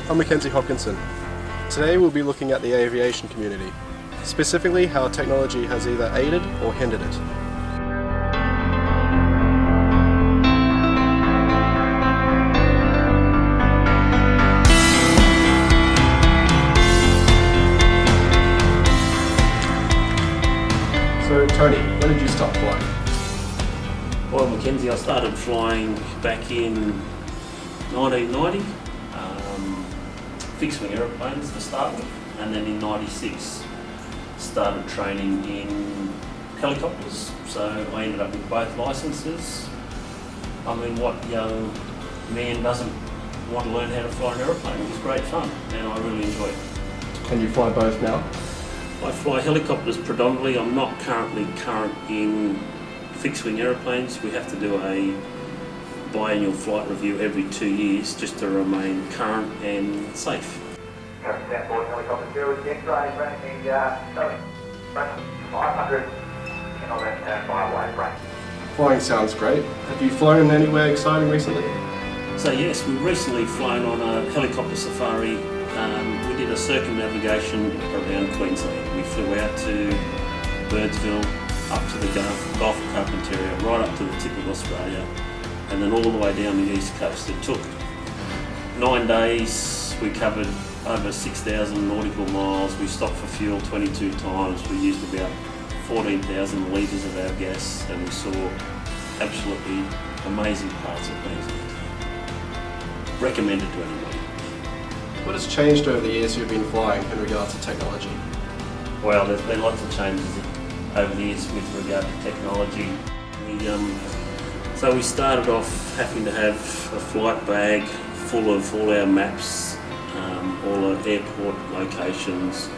I'm MacKenzie Hopkinson. Today we'll be looking at the aviation community, specifically how technology has either aided or hindered it. So Tony, when did you start flying? Well, MacKenzie, I started flying back in 1990, fixed wing aeroplanes to start with, and then in 96 started training in helicopters, so I ended up with both licences. I mean, what young man doesn't want to learn how to fly an aeroplane? It was great fun and I really enjoyed it. And you fly both now? I fly helicopters predominantly. I'm not currently current in fixed wing aeroplanes. We have to do a biannual flight review every 2 years just to remain current and safe. Current Southport helicopter 0 with the X-ray, running the 500 and on that fireway break. Flying sounds great. Have you flown anywhere exciting recently? So yes, we've recently flown on a helicopter safari. We did a circumnavigation around Queensland. We flew out to Birdsville, up to the Gulf of Carpentaria, right up to the tip of Australia, and then all the way down the east coast. It took 9 days. We covered over 6,000 nautical miles. We stopped for fuel 22 times. We used about 14,000 litres of our gas, and we saw absolutely amazing parts of Queensland. Recommended to anybody. What has changed over the years you've been flying in regards to technology? Well, there's been lots of changes over the years with regard to technology. So we started off having to have a flight bag full of all our maps, all our airport locations,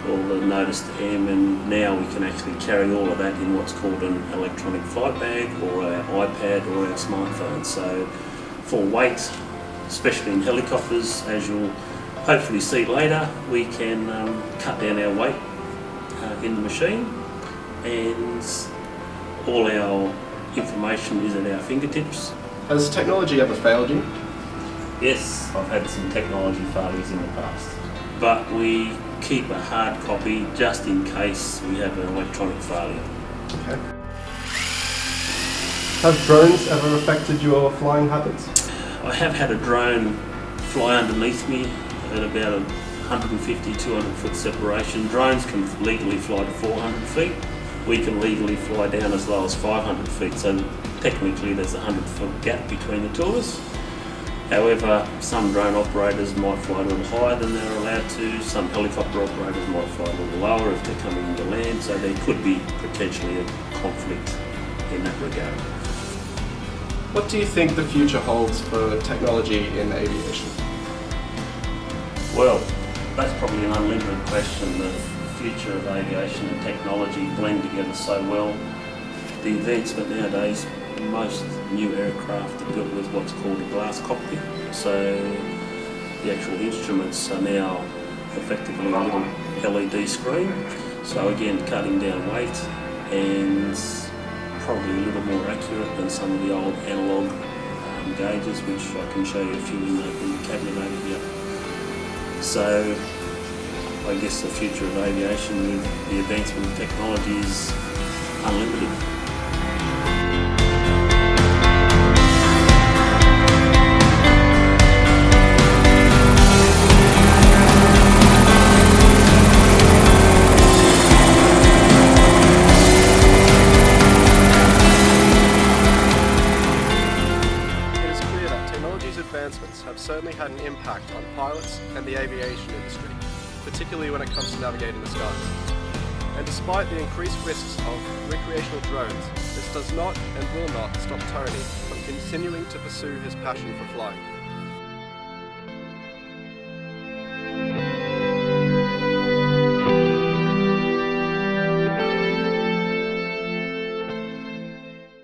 all the notice to airmen. Now we can actually carry all of that in what's called an electronic flight bag or our iPad or our smartphone. So for weight, especially in helicopters, as you'll hopefully see later, we can cut down our weight in the machine, and all our information is at our fingertips. Has technology ever failed you? Yes, I've had some technology failures in the past, but we keep a hard copy just in case we have an electronic failure. Okay. Have drones ever affected your flying habits? I have had a drone fly underneath me at about 150, 200 foot separation. Drones can legally fly to 400 feet. We can legally fly down as low as 500 feet, so technically there's a 100-foot gap between the two of us. However, some drone operators might fly a little higher than they're allowed to. Some helicopter operators might fly a little lower if they're coming into land, so there could be potentially a conflict in that regard. What do you think the future holds for technology in aviation? Well, that's probably an unlimited question. The future of aviation and technology blend together so well. The advancement nowadays, most new aircraft are built with what's called a glass cockpit. So the actual instruments are now effectively a little LED screen. So again, cutting down weight and probably a little more accurate than some of the old analogue gauges, which I can show you a few in the cabinet over here. So I guess the future of aviation with the advancement of technology is unlimited. Advancements have certainly had an impact on pilots and the aviation industry, particularly when it comes to navigating the skies. And despite the increased risks of recreational drones, this does not and will not stop Tony from continuing to pursue his passion for flying.